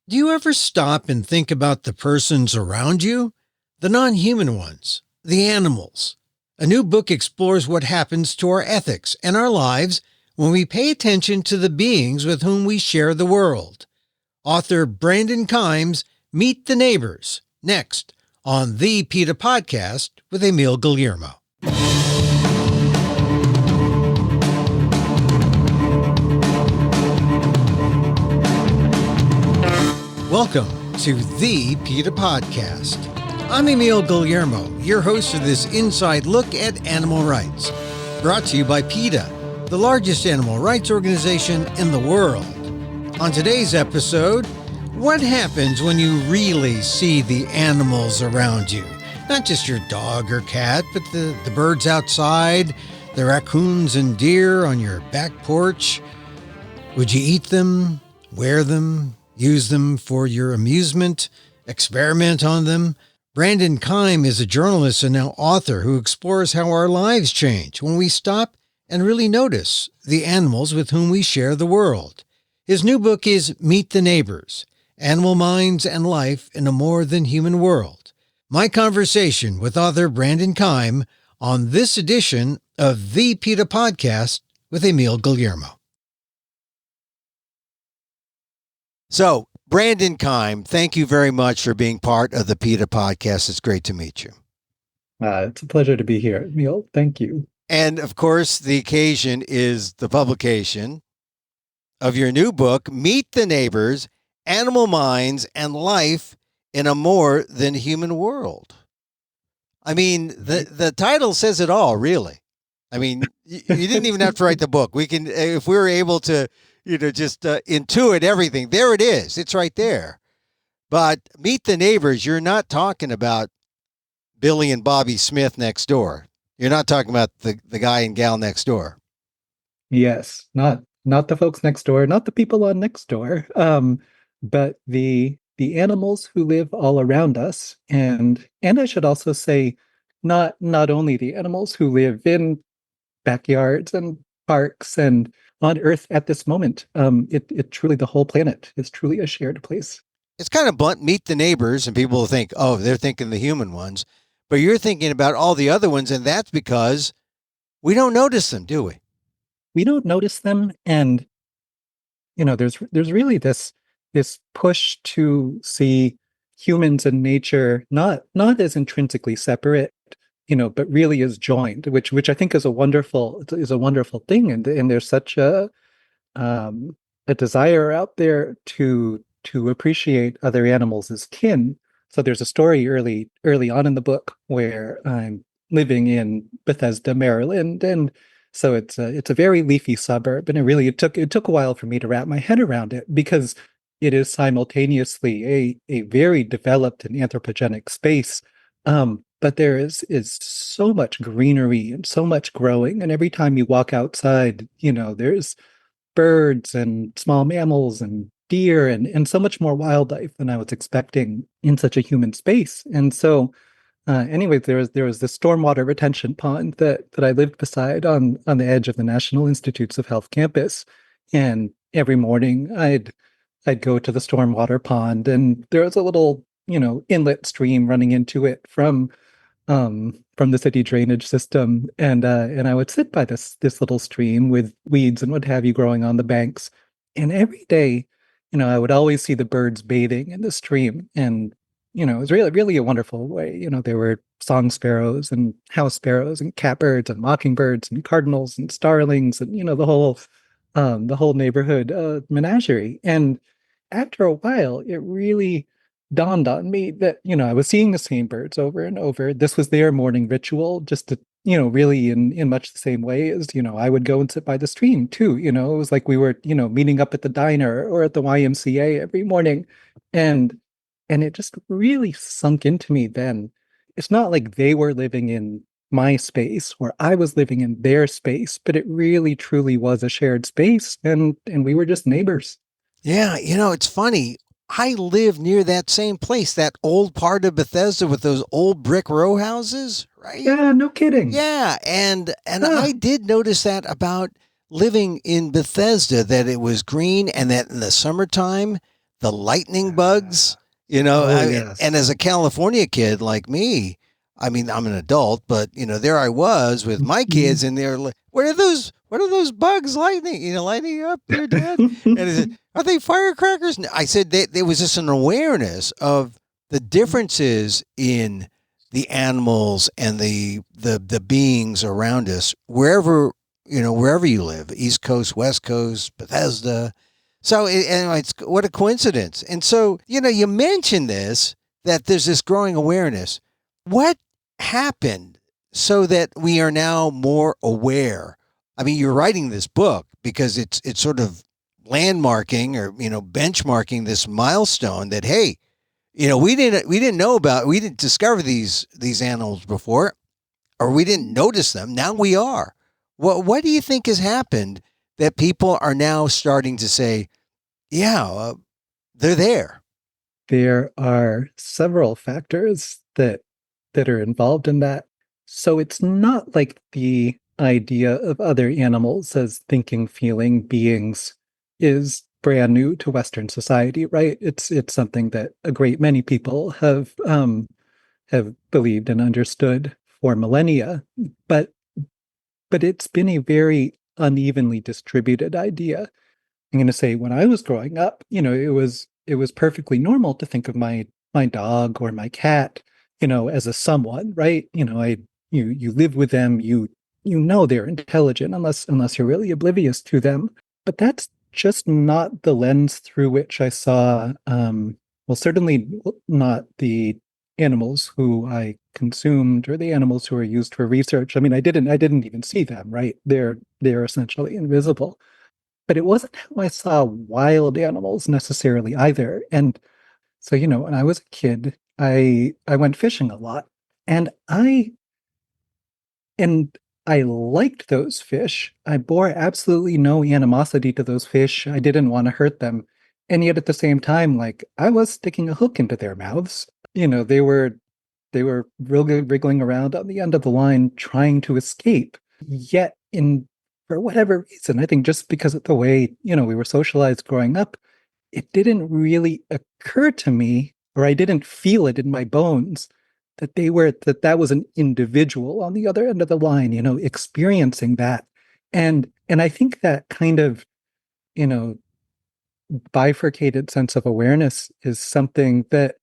Do you ever stop and think about the persons around you? The non-human ones, the animals. A new book explores what happens to our ethics and our lives when we pay attention to the beings with whom we share the world. Author Brandon Keim's Meet the Neighbors, next on the PETA Podcast with Emil Guillermo. Welcome to the PETA Podcast. I'm Emil Guillermo, your host of this inside look at animal rights, brought to you by PETA, the largest animal rights organization in the world. On today's episode, what happens when you really see the animals around you? Not just your dog or cat, but the birds outside, the raccoons and deer on your back porch. Would you eat them, wear them, use them for your amusement, experiment on them? Brandon Keim is a journalist and now author who explores how our lives change when we stop and really notice the animals with whom we share the world. His new book is Meet the Neighbors: Animal Minds and Life in a More Than Human World. My conversation with author Brandon Keim on this edition of the PETA Podcast with Emil Guillermo. So, Brandon Keim, thank you very much for being part of the PETA Podcast. It's great to meet you. It's a pleasure to be here, Emil. Thank you. And, of course, the occasion is the publication of your new book, Meet the Neighbors: Animal Minds and Life in a More Than Human World. I mean, the title says it all, really. I mean, you didn't even have to write the book. We can, if we were able to, just intuit everything. There it is. It's right there. But Meet the Neighbors, you're not talking about Billy and Bobby Smith next door. You're not talking about the guy and gal next door. Yes, not the folks next door, not the people on next door, but the animals who live all around us. And I should also say, not only the animals who live in backyards and parks and on Earth at this moment. It truly, the whole planet is truly a shared place. It's kind of blunt. Meet the neighbors, and people will think, oh, they're thinking the human ones, but you're thinking about all the other ones, and that's because we don't notice them, do we? We don't notice them, and there's really this push to see humans and nature not as intrinsically separate, but really is joined, which I think is a wonderful thing, and there's such a desire out there to appreciate other animals as kin. So there's a story early on in the book where I'm living in Bethesda, Maryland, and so it's a very leafy suburb, and it took a while for me to wrap my head around it, because it is simultaneously a very developed and anthropogenic space. But there is so much greenery and so much growing. And every time you walk outside, there's birds and small mammals and deer and so much more wildlife than I was expecting in such a human space. And so anyway, there was this stormwater retention pond that I lived beside on the edge of the National Institutes of Health campus. And every morning I'd go to the stormwater pond, and there was a little, inlet stream running into it from the city drainage system, and I would sit by this little stream with weeds and what have you growing on the banks, and every day, I would always see the birds bathing in the stream, and it was really, really a wonderful way. There were song sparrows and house sparrows and catbirds and mockingbirds and cardinals and starlings and the whole neighborhood menagerie. And after a while, it really dawned on me that, I was seeing the same birds over and over. This was their morning ritual, just to, really in much the same way as, I would go and sit by the stream too. It was like we were, meeting up at the diner or at the YMCA every morning. And it just really sunk into me then. It's not like they were living in my space or I was living in their space, but it really truly was a shared space, and we were just neighbors. Yeah, it's funny. I live near that same place, that old part of Bethesda with those old brick row houses, right? Yeah, no kidding. Yeah, and I did notice that about living in Bethesda, that it was green, and that in the summertime the lightning bugs, you know, Oh, and yes. as a California kid like me, I mean, I'm an adult, but you know, there I was with my Mhm. kids, and they're like, "What are those? What are those bugs lightning? You know, lighting up there, Dad?" And I said, "Are they firecrackers?" I said, there was just an awareness of the differences in the animals and the beings around us, wherever wherever you live, East Coast, West Coast, Bethesda. So it's what a coincidence. And so you mentioned this, that there's this growing awareness. What happened so that we are now more aware? I mean, you're writing this book because it's sort of landmarking or benchmarking this milestone that, hey, we didn't know about, we didn't discover these animals before, or we didn't notice them. Now we are. What do you think has happened that people are now starting to say, yeah, they're there? There are several factors that are involved in that. So it's not like the idea of other animals as thinking, feeling beings is brand new to Western society, right? It's something that a great many people have believed and understood for millennia, but but it's been a very unevenly distributed idea. I'm going to say when I was growing up, it was perfectly normal to think of my dog or my cat, as a someone, right? You live with them, you know they're intelligent unless you're really oblivious to them. But that's just not the lens through which I saw, well, certainly not the animals who I consumed or the animals who are used for research. I mean, I didn't even see them, right? They're essentially invisible, but it wasn't how I saw wild animals necessarily either. And so, when I was a kid, I went fishing a lot, and and I liked those fish. I bore absolutely no animosity to those fish. I didn't want to hurt them. And yet at the same time, like I was sticking a hook into their mouths. They were wriggling around on the end of the line trying to escape. Yet in for whatever reason, I think just because of the way, we were socialized growing up, it didn't really occur to me, or I didn't feel it in my bones that was an individual on the other end of the line, experiencing that. And I think that kind of, you know, bifurcated sense of awareness is something that,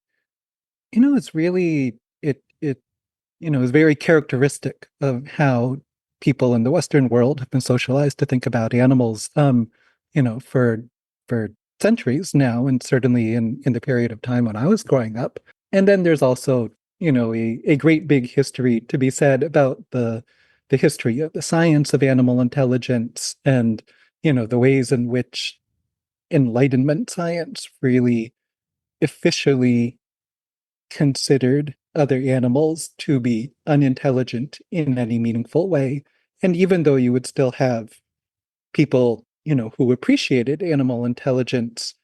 it's really is very characteristic of how people in the Western world have been socialized to think about animals, for centuries now, and certainly in the period of time when I was growing up. And then there's also, a great big history to be said about the history of the science of animal intelligence and, the ways in which Enlightenment science really officially considered other animals to be unintelligent in any meaningful way. And even though you would still have people, who appreciated animal intelligence,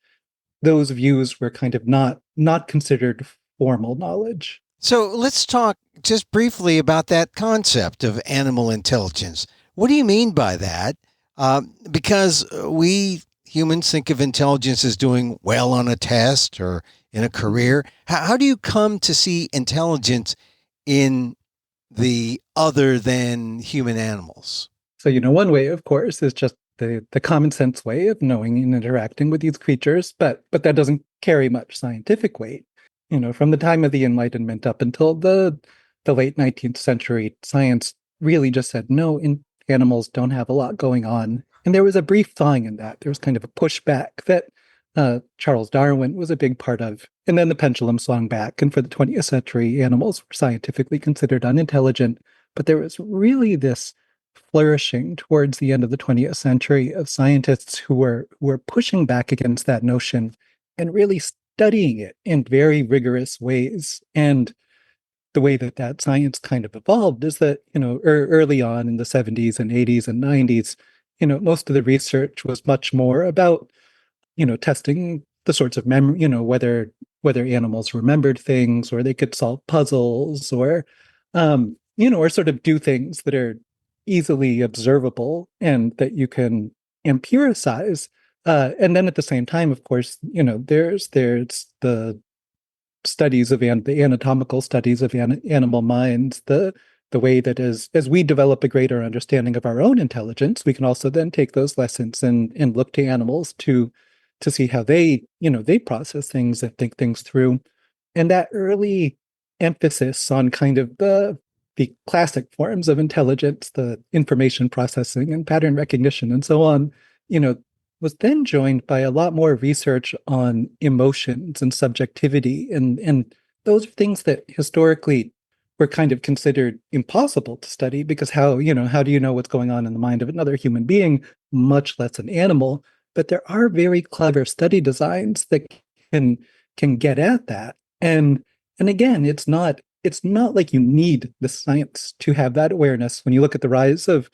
those views were kind of not considered formal knowledge. So let's talk just briefly about that concept of animal intelligence. What do you mean by that? Because we humans think of intelligence as doing well on a test or in a career. How do you come to see intelligence in the other than human animals? So, one way, of course, is just the common sense way of knowing and interacting with these creatures, but that doesn't carry much scientific weight. From the time of the Enlightenment up until the late 19th century, science really just said no, animals don't have a lot going on. And there was a brief thawing in that. There was kind of a pushback that Charles Darwin was a big part of. And then the pendulum swung back, and for the 20th century, animals were scientifically considered unintelligent. But there was really this flourishing towards the end of the 20th century of scientists who were pushing back against that notion and really studying it in very rigorous ways. And the way that science kind of evolved is that, early on in the 70s and 80s and 90s, most of the research was much more about, testing the sorts of memory, whether animals remembered things or they could solve puzzles or sort of do things that are easily observable and that you can empiricize. And then at the same time, of course, there's the studies of the anatomical studies of animal minds, the way that as we develop a greater understanding of our own intelligence, we can also then take those lessons and look to animals to see how they process things and think things through. And that early emphasis on kind of the classic forms of intelligence, the information processing and pattern recognition and so on, you know, was then joined by a lot more research on emotions and subjectivity. And those are things that historically were kind of considered impossible to study because how do you know what's going on in the mind of another human being, much less an animal? But there are very clever study designs that can can get at that. And again, it's not like you need the science to have that awareness. When you look at the rise of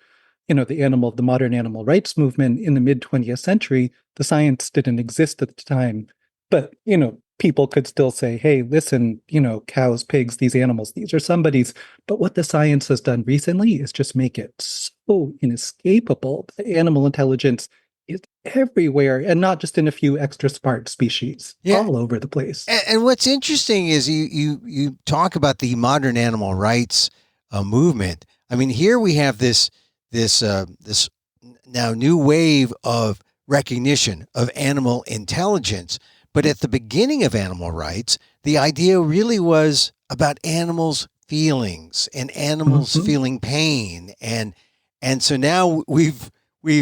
the modern animal rights movement in the mid 20th century, the science didn't exist at the time. But, people could still say, hey, listen, cows, pigs, these animals, these are somebody's. But what the science has done recently is just make it so inescapable that animal intelligence is everywhere and not just in a few extra smart species, all over the place. And what's interesting is you talk about the modern animal rights movement. I mean, here we have this now new wave of recognition of animal intelligence. But at the beginning of animal rights, the idea really was about animals' feelings and animals feeling pain. And so now we've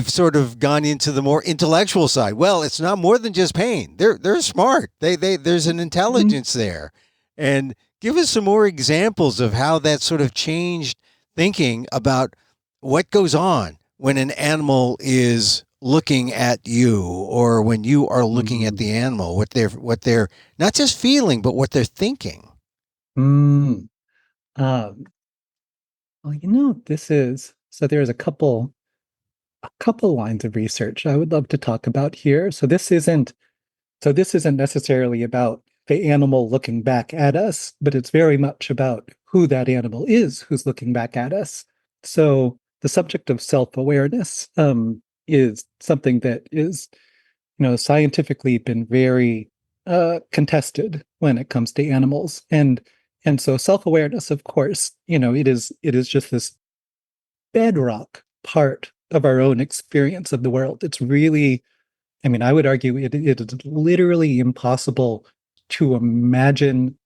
sort of gone into the more intellectual side. Well, it's not more than just pain. They're smart. There's an intelligence there. And give us some more examples of how that sort of changed thinking about what goes on when an animal is looking at you or when you are looking at the animal, what they're not just feeling, but what they're thinking. Well, this is so there's a couple lines of research I would love to talk about here. So this isn't necessarily about the animal looking back at us, but it's very much about who that animal is who's looking back at us. So the subject of self-awareness is something that is, scientifically been very contested when it comes to animals. And so self-awareness, of course, it is just this bedrock part of our own experience of the world. It's really, I mean, I would argue it is literally impossible to imagine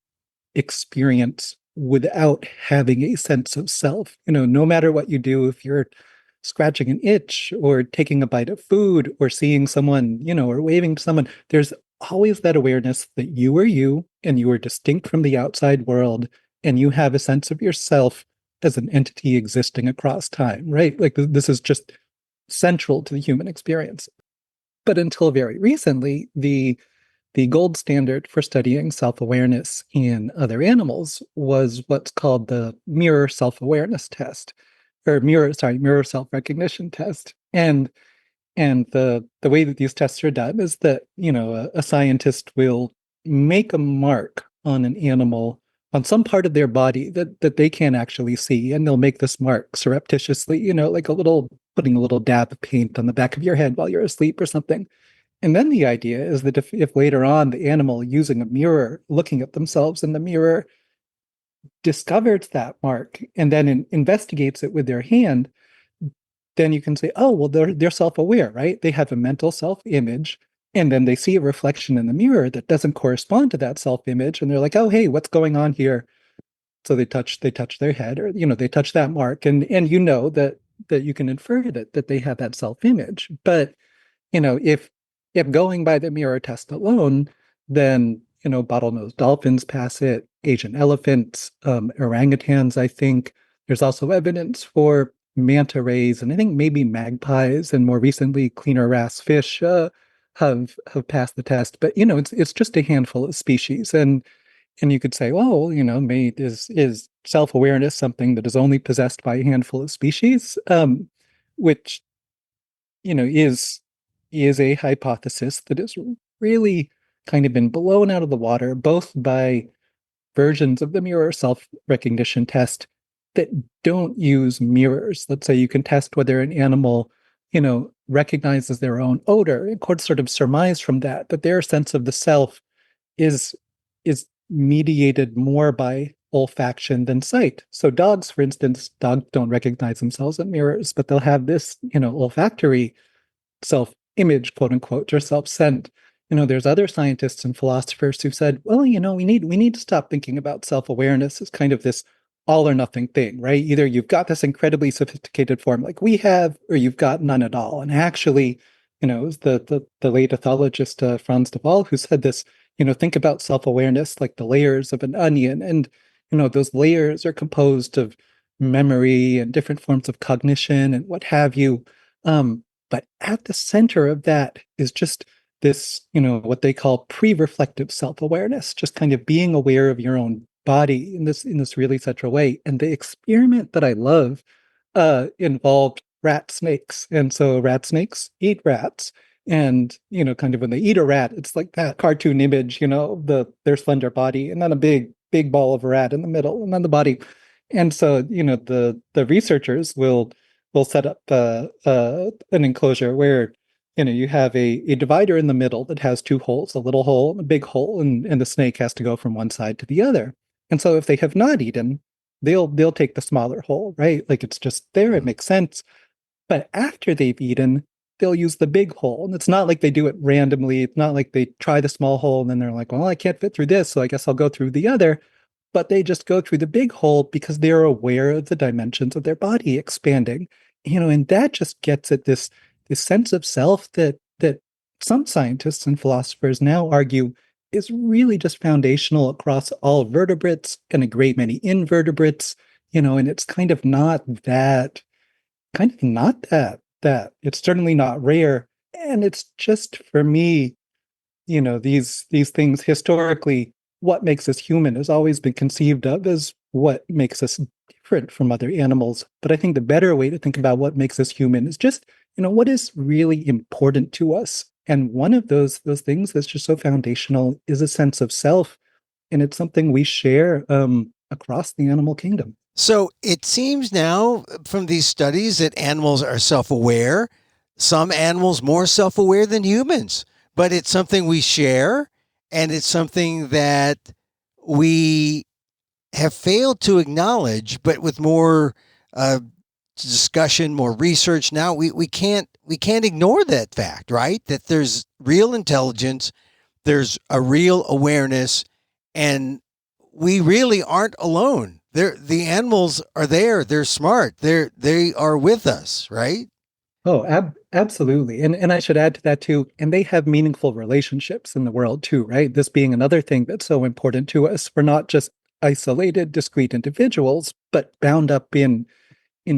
experience without having a sense of self. No matter what you do, if you're scratching an itch or taking a bite of food or seeing someone, or waving to someone, there's always that awareness that you are you and you are distinct from the outside world and you have a sense of yourself as an entity existing across time, right? Like this is just central to the human experience. But until very recently, the gold standard for studying self-awareness in other animals was what's called the mirror self-awareness test, or mirror self-recognition test. And the way that these tests are done is that, a scientist will make a mark on an animal on some part of their body that they can't actually see, and they'll make this mark surreptitiously, like putting a little dab of paint on the back of your head while you're asleep or something. And then the idea is that if later on the animal using a mirror, looking at themselves in the mirror, discovers that mark and then investigates it with their hand, then you can say, oh, well, they're self-aware, right? They have a mental self-image, and then they see a reflection in the mirror that doesn't correspond to that self-image, and they're like, oh, hey, what's going on here? So they touch their head, or they touch that mark, and that you can infer that they have that self-image. But if going by the mirror test alone, then bottlenose dolphins pass it, Asian elephants, orangutans, I think. There's also evidence for manta rays, and I think maybe magpies, and more recently, cleaner wrasse fish have passed the test. But it's just a handful of species, and you could say, well, maybe is self-awareness something that is only possessed by a handful of species, which is a hypothesis that has really kind of been blown out of the water, both by versions of the mirror self-recognition test that don't use mirrors. Let's say you can test whether an animal recognizes their own odor. It could sort of surmise from that their sense of the self is is mediated more by olfaction than sight. So dogs, for instance, dogs don't recognize themselves in mirrors, but they'll have this, olfactory self-image, quote unquote, or self-scent. There's other scientists and philosophers who said, well, we need to stop thinking about self-awareness as kind of this all or nothing thing, right? Either you've got this incredibly sophisticated form like we have, or you've got none at all. And actually, it was the late ethologist Franz de Waal who said this. Think about self-awareness like the layers of an onion, and those layers are composed of memory and different forms of cognition and what have you. But at the center of that is just this, what they call pre-reflective self-awareness, just kind of being aware of your own body in this really central way. And the experiment that I love involved rat snakes. And so rat snakes eat rats. And, kind of when they eat a rat, it's like that cartoon image, their slender body, and then a big ball of a rat in the middle, and then the body. And so, the researchers will set up an enclosure where you have a divider in the middle that has two holes, a little hole and a big hole, and the snake has to go from one side to the other. And so if they have not eaten, they'll take the smaller hole, right? Like it's just there, it makes sense. But after they've eaten, they'll use the big hole. And it's not like they do it randomly. It's not like they try the small hole and then they're like, well, I can't fit through this, so I guess I'll go through the other. But they just go through the big hole because they're aware of the dimensions of their body expanding. And that just gets at this sense of self that some scientists and philosophers now argue is really just foundational across all vertebrates and a great many invertebrates, and it's kind of not that it's certainly not rare. And it's just, for me, these things historically, what makes us human has always been conceived of as what makes us different from other animals. But I think the better way to think about what makes us human is just, what is really important to us. And one of those things that's just so foundational is a sense of self. And it's something we share across the animal kingdom. So it seems now from these studies that animals are self-aware, some animals more self-aware than humans, but it's something we share, and it's something that we have failed to acknowledge, but with more discussion, more research now, we can't ignore that fact, right? That there's real intelligence, there's a real awareness, and we really aren't alone. The animals are there. They're smart. They are with us, right? Oh, absolutely. And I should add to that too. And they have meaningful relationships in the world too, right? This being another thing that's so important to us. We're not just isolated, discrete individuals, but bound up in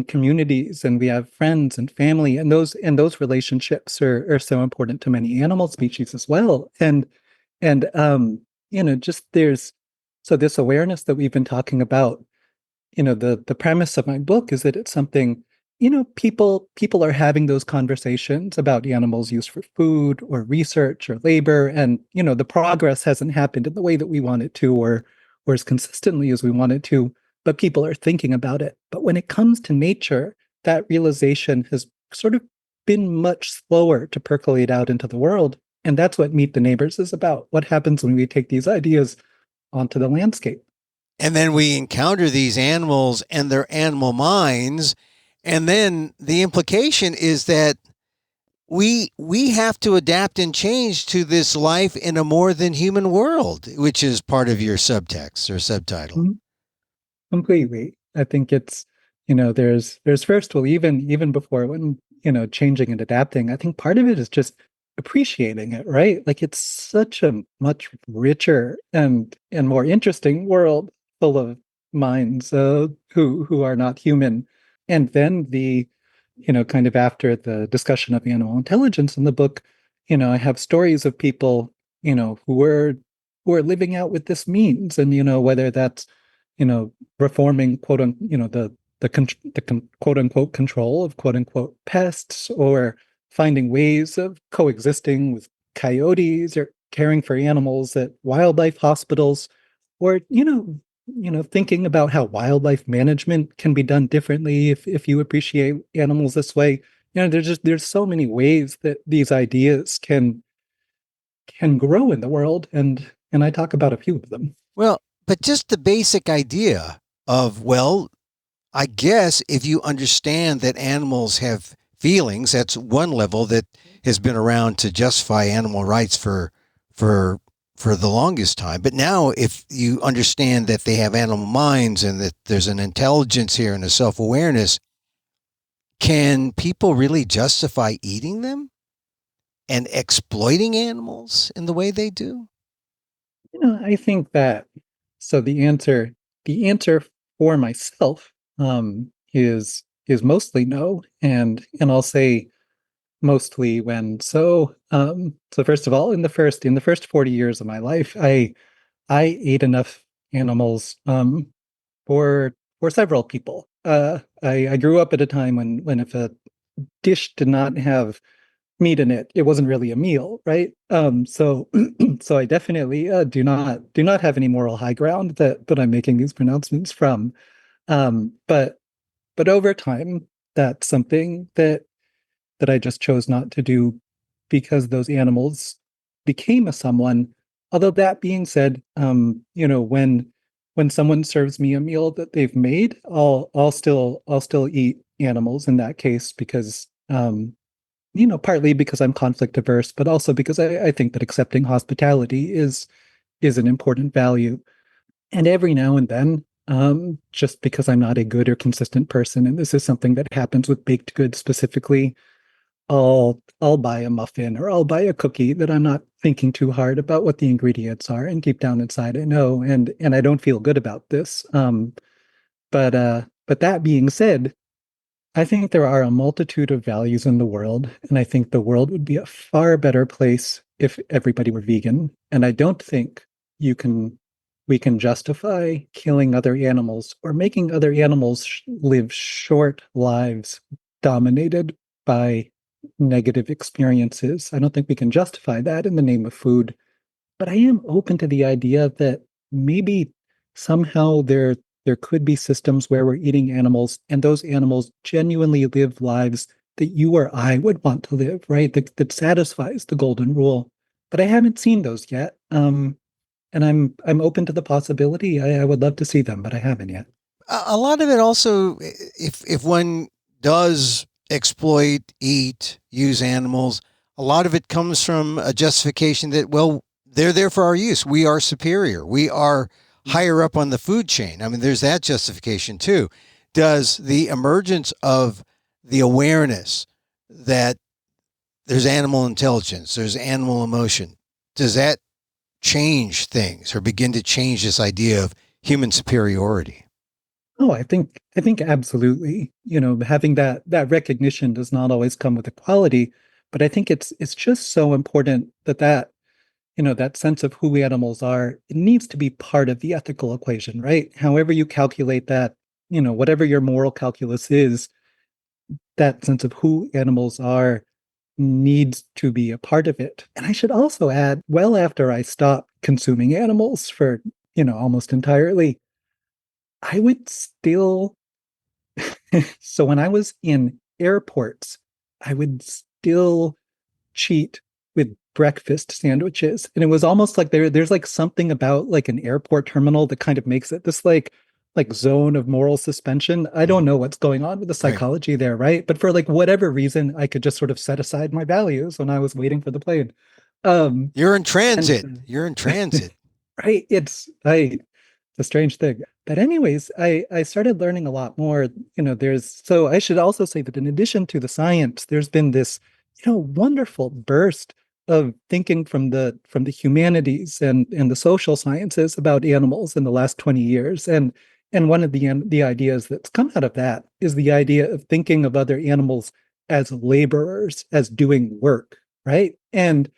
communities, and we have friends and family, and those relationships are so important to many animal species as well. And just there's so this awareness that we've been talking about. The premise of my book is that it's something, people are having those conversations about animals used for food or research or labor, and the progress hasn't happened in the way that we want it to, or as consistently as we want it to, but people are thinking about it. But when it comes to nature, that realization has sort of been much slower to percolate out into the world. And that's what Meet the Neighbors is about. What happens when we take these ideas onto the landscape? And then we encounter these animals and their animal minds. And then the implication is that we have to adapt and change to this life in a more than human world, which is part of your subtext or subtitle. Mm-hmm. Completely. I think it's, there's first, well, even before when, changing and adapting, I think part of it is just appreciating it, right? Like it's such a much richer and more interesting world full of minds who are not human. And then kind of after the discussion of animal intelligence in the book, I have stories of people, who are living out what this means, and whether that's reforming the quote unquote control of quote unquote pests, or finding ways of coexisting with coyotes, or caring for animals at wildlife hospitals, or thinking about how wildlife management can be done differently if you appreciate animals this way. there's so many ways that these ideas can grow in the world, and I talk about a few of them. Well, but just the basic idea of, well, I guess if you understand that animals have feelings, that's one level that has been around to justify animal rights for for the longest time. But now if you understand that they have animal minds and that there's an intelligence here and a self-awareness, can people really justify eating them and exploiting animals in the way they do? I think that so the answer for myself is mostly no, and I'll say mostly when so first of all, in the first 40 years of my life, I ate enough animals for several people. I grew up at a time when if a dish did not have meat in it, it wasn't really a meal, right? So so I definitely do not have any moral high ground that I'm making these pronouncements from. But over time, that's something that I just chose not to do because those animals became a someone. Although that being said, when someone serves me a meal that they've made, I'll still eat animals in that case because partly because I'm conflict averse, but also because I think that accepting hospitality is an important value. And every now and then, just because I'm not a good or consistent person, and this is something that happens with baked goods specifically, I'll buy a muffin or I'll buy a cookie that I'm not thinking too hard about what the ingredients are, and deep down inside I know, and I don't feel good about this. But that being said, I think there are a multitude of values in the world, and I think the world would be a far better place if everybody were vegan. And I don't think you can we can justify killing other animals or making other animals live short lives dominated by negative experiences. I don't think we can justify that in the name of food. But I am open to the idea that maybe somehow there could be systems where we're eating animals and those animals genuinely live lives that you or I would want to live, right? That satisfies the golden rule. But I haven't seen those yet. And I'm open to the possibility. I would love to see them, but I haven't yet. A lot of it also, if one does exploit, eat, use animals, a lot of it comes from a justification that, well, they're there for our use. We are superior. We are higher up on the food chain. I mean, there's that justification too. Does the emergence of the awareness that there's animal intelligence, there's animal emotion, does that change things or begin to change this idea of human superiority? Oh, I think absolutely. Having that recognition does not always come with equality, but I think it's just so important that sense of who animals are, it needs to be part of the ethical equation, right? However you calculate that, whatever your moral calculus is, that sense of who animals are needs to be a part of it. And I should also add, well, after I stopped consuming animals for, almost entirely, I would still so when I was in airports, I would still cheat with breakfast sandwiches. And it was almost like there's like something about like an airport terminal that kind of makes it this like zone of moral suspension. I don't know what's going on with the Right. psychology there, right? But for like whatever reason, I could just sort of set aside my values when I was waiting for the plane. Um You're in and transit. You're in transit. right, it's a strange thing. But anyways, I started learning a lot more. So I should also say that in addition to the science, there's been this, wonderful burst of thinking from the humanities and the social sciences about animals in the last 20 years. And one of the ideas that's come out of that is the idea of thinking of other animals as laborers, as doing work, right? And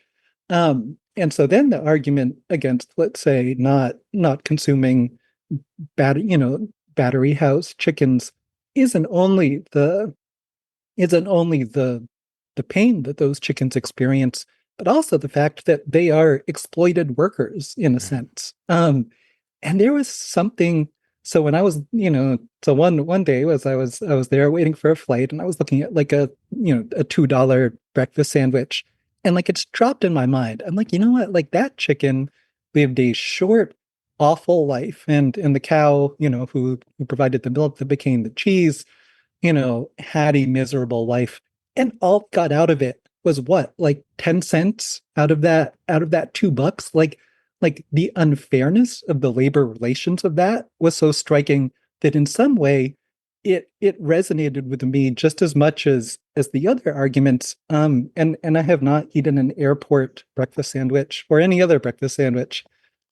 so then the argument against, let's say, not consuming battery house chickens isn't only the isn't only the pain that those chickens experience, but also the fact that they are exploited workers in a sense. And there was something So when I was, so one day was I was there waiting for a flight, and I was looking at like a $2 breakfast sandwich, and like it's dropped in my mind. I'm like, you know what? Like that chicken lived a short, awful life, and the cow, who provided the milk that became the cheese, had a miserable life. And all got out of it was what, like 10 cents out of that $2. Like the unfairness of the labor relations of that was so striking that in some way it resonated with me just as much as the other arguments. And I have not eaten an airport breakfast sandwich or any other breakfast sandwich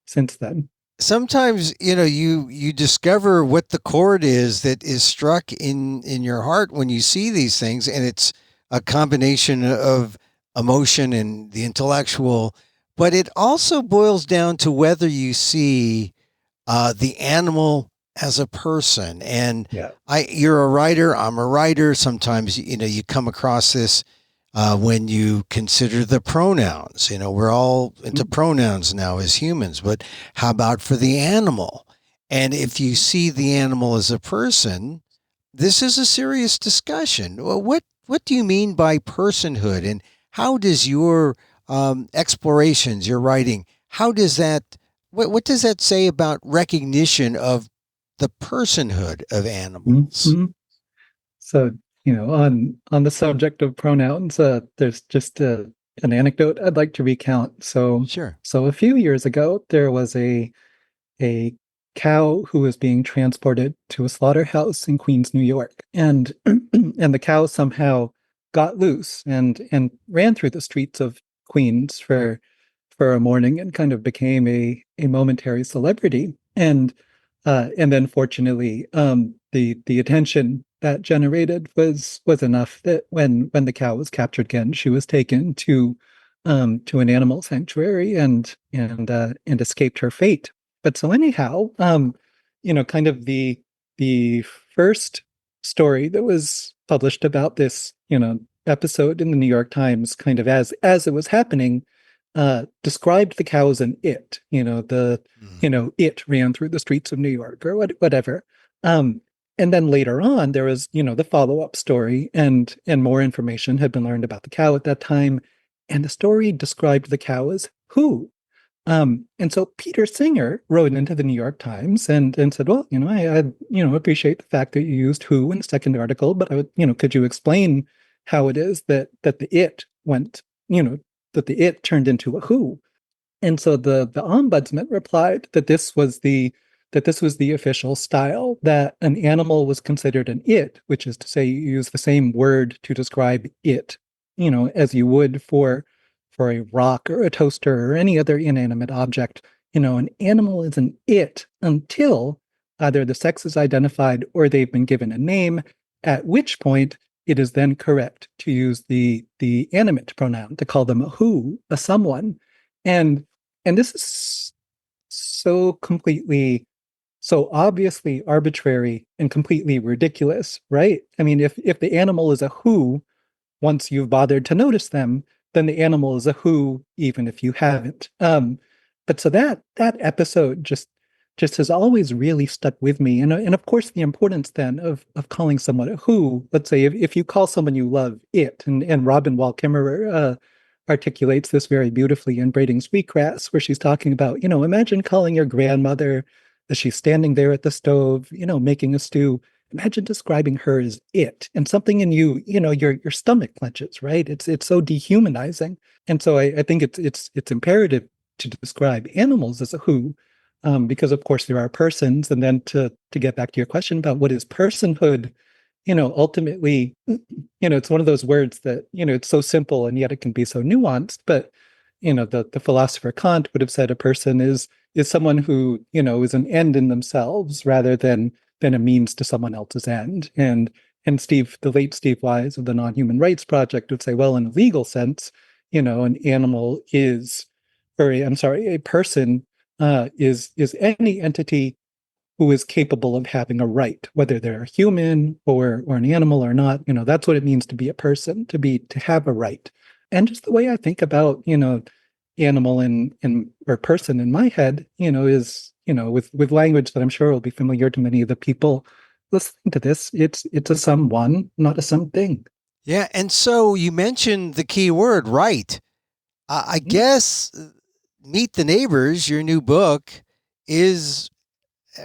since then. Sometimes, you discover what the chord is that is struck in your heart when you see these things, and it's a combination of emotion and the intellectual, but it also boils down to whether you see the animal as a person. And Yeah. you're a writer, I'm a writer. Sometimes, you come across this when you consider the pronouns. We're all into pronouns now as humans, but how about for the animal? And if you see the animal as a person, this is a serious discussion. Well, what do you mean by personhood, and how does your explorations, your writing, how does that what does that say about recognition of the personhood of animals? Mhm. So, on the subject of pronouns, there's just an anecdote I'd like to recount. Sure. So a few years ago, there was a cow who was being transported to a slaughterhouse in Queens, New York, and and the cow somehow got loose and ran through the streets of Queens for a morning and kind of became a momentary celebrity. And then fortunately, the attention that generated was enough that when the cow was captured again, she was taken to an animal sanctuary and escaped her fate. But so anyhow, kind of the first story that was published about this, episode in the New York Times, kind of as it was happening, described the cow as an it. It ran through the streets of New York or whatever. And then later on, there was, the follow-up story, and more information had been learned about the cow at that time. And the story described the cow as who. And so Peter Singer wrote into the New York Times and said, well, I appreciate the fact that you used who in the second article, but I would, could you explain how it is that the it went, that the it turned into a who? And so the ombudsman replied that this was the official style, that an animal was considered an it, which is to say you use the same word to describe it, as you would for a rock or a toaster or any other inanimate object. An animal is an it until either the sex is identified or they've been given a name, at which point it is then correct to use the animate pronoun to call them a who, a someone. And this is so completely, so obviously arbitrary and completely ridiculous, right? I mean, if the animal is a who, once you've bothered to notice them, then the animal is a who, even if you haven't. But so that episode just has always really stuck with me. And of course, the importance then of calling someone a who. Let's say if you call someone you love it, and Robin Wall Kimmerer articulates this very beautifully in Braiding Sweetgrass, where she's talking about, imagine calling your grandmother as she's standing there at the stove, making a stew. Imagine describing her as it, and something in you, your stomach clenches, right? It's so dehumanizing. And so I think it's imperative to describe animals as a who, because of course there are persons. And then to get back to your question about what is personhood, ultimately, it's one of those words that, it's so simple and yet it can be so nuanced. But, the philosopher Kant would have said a person is someone who, is an end in themselves rather than a means to someone else's end. And the late Steve Wise of the Non-Human Rights Project would say, well, in a legal sense, an animal is, or I'm sorry, a person is any entity who is capable of having a right, whether they're human or an animal or not. That's what it means to be a person, to have a right. And just the way I think about, animal and or person in my head, is, with language that I'm sure will be familiar to many of the people listening to this, it's a someone, not a something. Yeah. And so you mentioned the key word, right. I guess Meet the Neighbors, your new book, is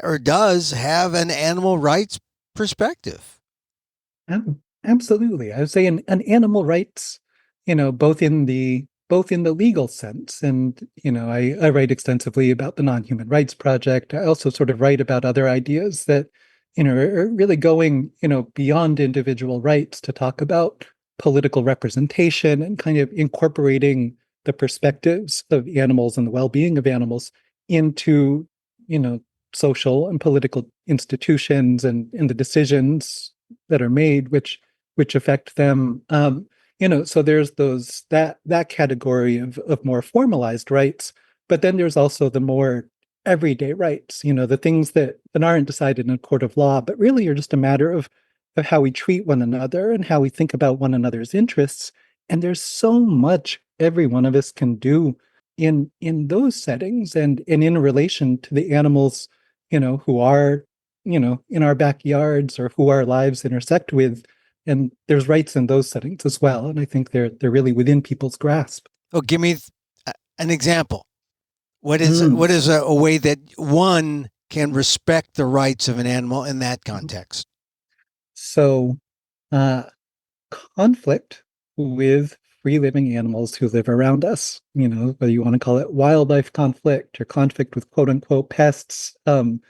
or does have an animal rights perspective. Absolutely. I would say an animal rights, both in the legal sense. And, I write extensively about the Non-Human Rights Project. I also sort of write about other ideas that, are really going, beyond individual rights to talk about political representation and kind of incorporating the perspectives of animals and the well-being of animals into, social and political institutions and the decisions that are made, which affect them. So there's that category of more formalized rights, but then there's also the more everyday rights, the things that aren't decided in a court of law, but really are just a matter of how we treat one another and how we think about one another's interests. And there's so much every one of us can do in those settings and in relation to the animals, who are, in our backyards or who our lives intersect with. And there's rights in those settings as well. And I think they're really within people's grasp. Oh, give me an example. What is a way that one can respect the rights of an animal in that context? So, conflict with free living animals who live around us, whether you want to call it wildlife conflict or conflict with quote unquote pests. One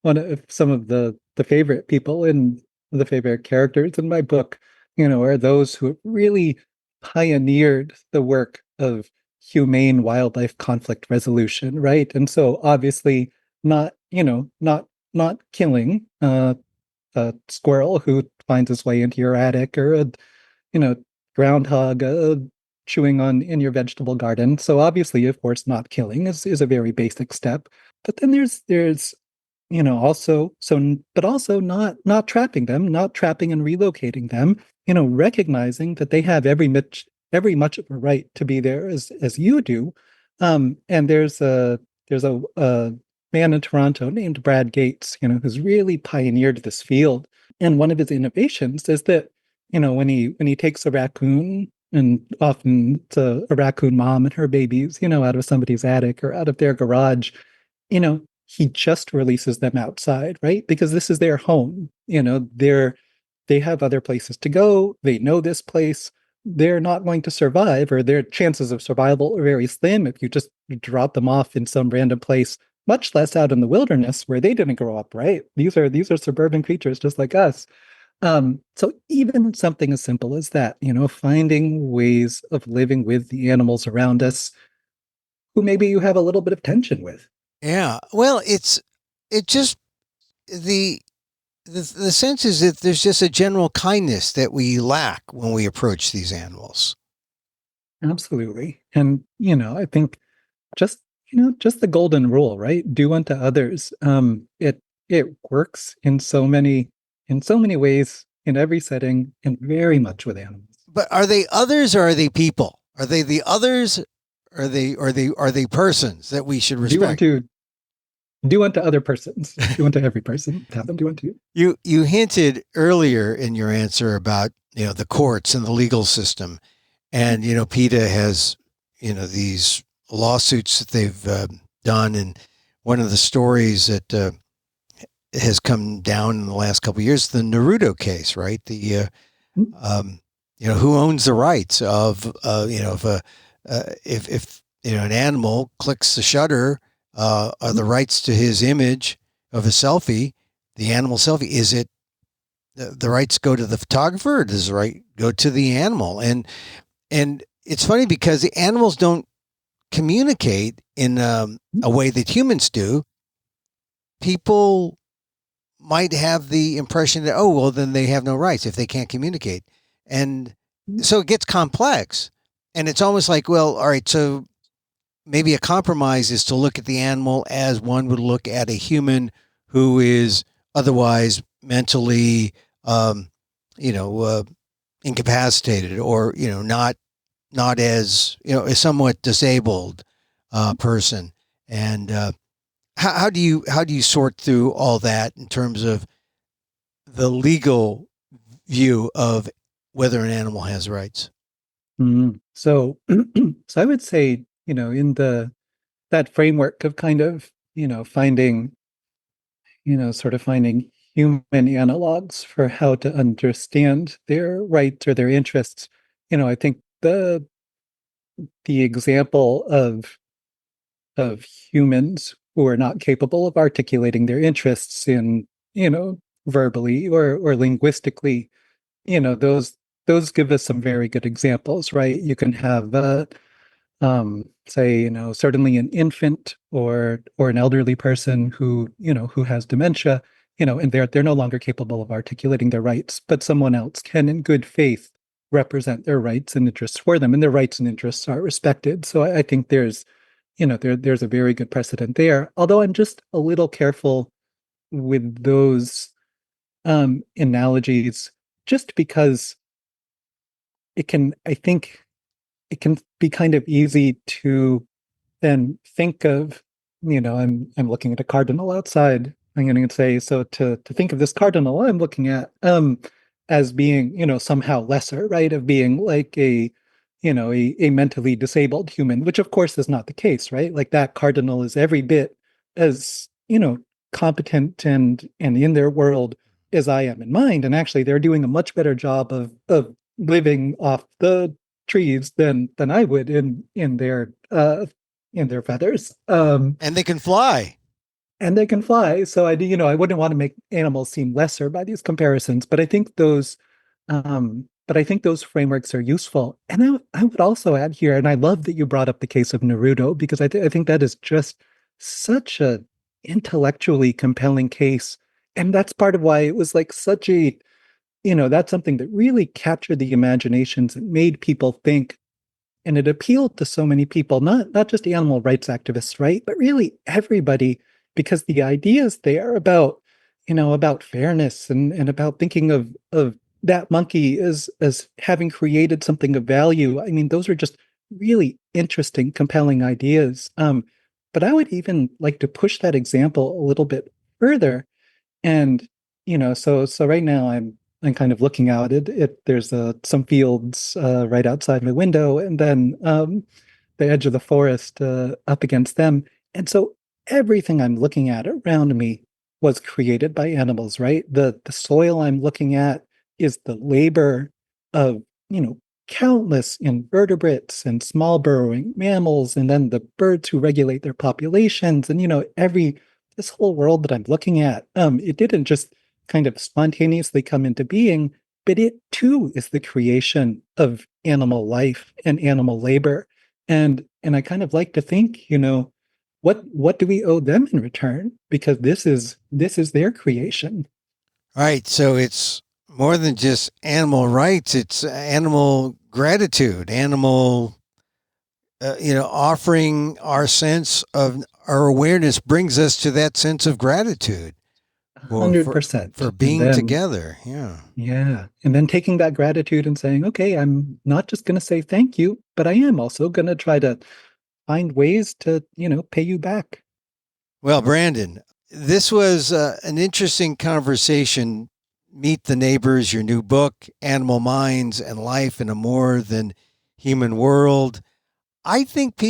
of some of the favorite people in the favorite characters in my book, are those who have really pioneered the work of humane wildlife conflict resolution, right? And so obviously not, not killing a squirrel who finds his way into your attic or a you know, groundhog chewing on in your vegetable garden. So obviously, of course, not killing is a very basic step. But then there's also but also not trapping them, not trapping and relocating them. Recognizing that they have every much of a right to be there as you do. And there's a man in Toronto named Brad Gates, who's really pioneered this field. And one of his innovations is that when he takes a raccoon, and often it's a raccoon mom and her babies, out of somebody's attic or out of their garage, he just releases them outside, right? Because this is their home. They have other places to go. They know this place. They're not going to survive, or their chances of survival are very slim if you just drop them off in some random place, much less out in the wilderness where they didn't grow up, right? These are suburban creatures just like us. So even something as simple as that, finding ways of living with the animals around us who maybe you have a little bit of tension with. Yeah. Well, it just the the sense is that there's just a general kindness that we lack when we approach these animals. Absolutely. And, I think just, just the golden rule, right? Do unto others. It works in so many ways, in every setting, and very much with animals. But are they others or are they people? Are they the others? Are they persons that we should respect? Do unto other persons. Do unto every person. Have them do unto you. You hinted earlier in your answer about the courts and the legal system, and PETA has these lawsuits that they've done, and one of the stories that has come down in the last couple of years, the Naruto case, right? The who owns the rights of if an animal clicks the shutter, are the rights to his image of a selfie, the animal selfie, is it the rights go to the photographer, or does the right go to the animal? And it's funny because the animals don't communicate in a way that humans do. People might have the impression that, oh, well, then they have no rights if they can't communicate. And so it gets complex. And it's almost like, well, all right, so maybe a compromise is to look at the animal as one would look at a human who is otherwise mentally, incapacitated, or, not as, a somewhat disabled person. And how do you sort through all that in terms of the legal view of whether an animal has rights? So, so I would say, in that framework of kind of, finding, sort of finding human analogs for how to understand their rights or their interests. I think the example of humans who are not capable of articulating their interests in, verbally or linguistically, those give us some very good examples, right? You can have say, certainly an infant or an elderly person who has dementia, and they're no longer capable of articulating their rights, but someone else can, in good faith, represent their rights and interests for them, and their rights and interests are respected. So I think there's a very good precedent there. Although I'm just a little careful with those analogies, just because I think it can be kind of easy to then think of, I'm looking at a cardinal outside. I'm going to say, so to think of this cardinal I'm looking at as being, somehow lesser, right? Of being like a mentally disabled human, which of course is not the case, right? Like that cardinal is every bit as, competent and in their world as I am in mind. And actually they're doing a much better job of living off the trees than I would in their feathers. And they can fly. And they can fly. So I wouldn't want to make animals seem lesser by these comparisons, but I think those frameworks are useful. And I would also add here, and I love that you brought up the case of Naruto, because I think that is just such a intellectually compelling case. And that's part of why it was like such a, that's something that really captured the imaginations and made people think, and it appealed to so many people, not just animal rights activists, right, but really everybody, because the ideas there about about fairness and about thinking of that monkey as having created something of value. I mean, those are just really interesting, compelling ideas. But I would even like to push that example a little bit further. And so right now I'm kind of looking out at it. There's some fields right outside my window, and then the edge of the forest up against them. And so everything I'm looking at around me was created by animals, right? The soil I'm looking at is the labor of, countless invertebrates and small burrowing mammals, and then the birds who regulate their populations. And, this whole world that I'm looking at, it didn't just kind of spontaneously come into being, but it too is the creation of animal life and animal labor. And I kind of like to think, what do we owe them in return? Because this is their creation. Right. So it's more than just animal rights. It's animal gratitude, animal, offering our sense of our awareness brings us to that sense of gratitude for, for, 100%. for And being then, together. Yeah. yeah. And then taking that gratitude and saying, okay, I'm not just going to say thank you, but I am also going to try to find ways to, pay you back. Well, Brandon, this was an interesting conversation. Meet the Neighbors, your new book, Animal Minds and Life in a More Than Human World. I think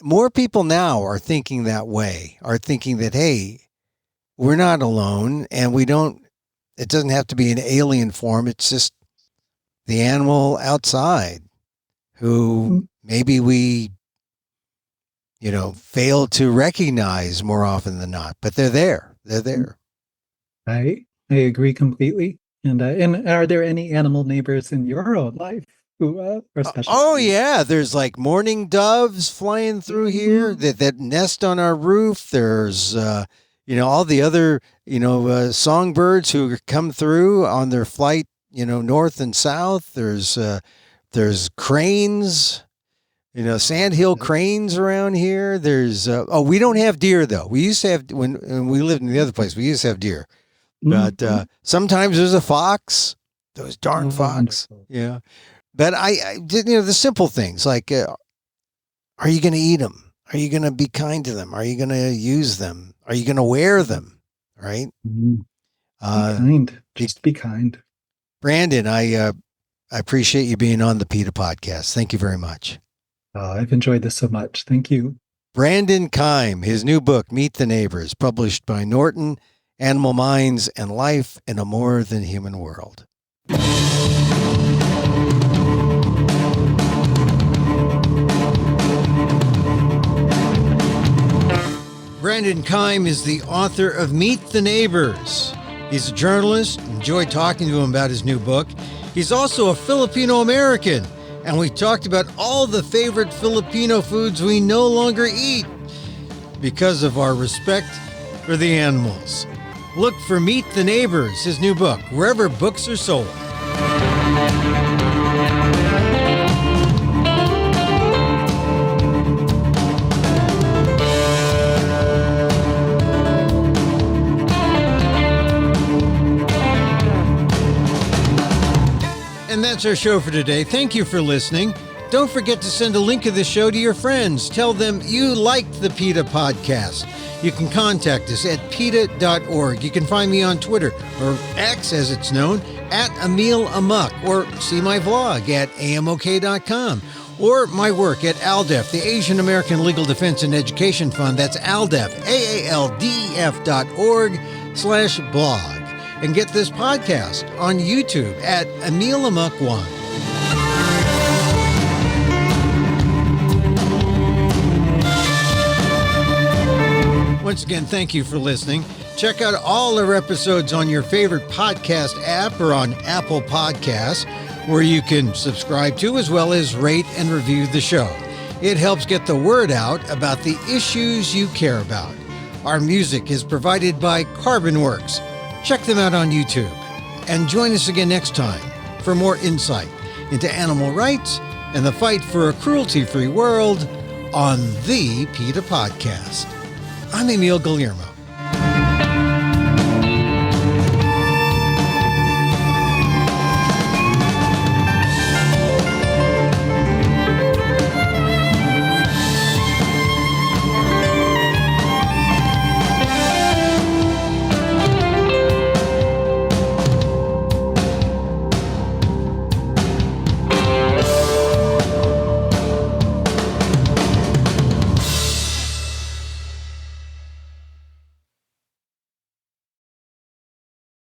more people now are thinking that way, are thinking that, hey, we're not alone and it doesn't have to be an alien form. It's just the animal outside who maybe we, fail to recognize more often than not, but they're there. They're there. I agree completely. And are there any animal neighbors in your own life who are special Oh to you? yeah, there's like mourning doves flying through here Mhm. that nest on our roof. There's all the other songbirds who come through on their flight north and south. There's cranes, sandhill Yes. cranes around here. There's we don't have deer though. We used to have when we lived in the other place. We used to have deer, but Mhm. sometimes there's a fox. Those darn Oh, fox. wonderful. Yeah. But I did, the simple things like, are you going to eat them? Are you going to be kind to them? Are you going to use them? Are you going to wear them? Right? Be kind. Just be kind. Brandon, I appreciate you being on the PETA podcast. Thank you very much. I've enjoyed this so much. Thank you. Brandon Keim, his new book, Meet the Neighbors, published by Norton, Animal Minds and Life in a More Than Human World. Brandon Keim is the author of Meet the Neighbors. He's a journalist. Enjoyed talking to him about his new book. He's also a Filipino American, and we talked about all the favorite Filipino foods we no longer eat because of our respect for the animals. Look for Meet the Neighbors, his new book, wherever books are sold. And that's our show for today. Thank you for listening. Don't forget to send a link of this show to your friends. Tell them you liked the PETA podcast. You can contact us at PETA.org. You can find me on Twitter, or X as it's known, at emilamok, or see my vlog at amok.com, or my work at ALDEF, the Asian American Legal Defense and Education Fund. That's ALDEF, AALDEF.org/blog. And get this podcast on YouTube at emilamok1. Once again, thank you for listening. Check out all our episodes on your favorite podcast app or on Apple Podcasts, where you can subscribe to as well as rate and review the show. It helps get the word out about the issues you care about. Our music is provided by CarbonWorks. Check them out on YouTube. And join us again next time for more insight into animal rights and the fight for a cruelty-free world on the PETA Podcast. I'm Emil Guillermo.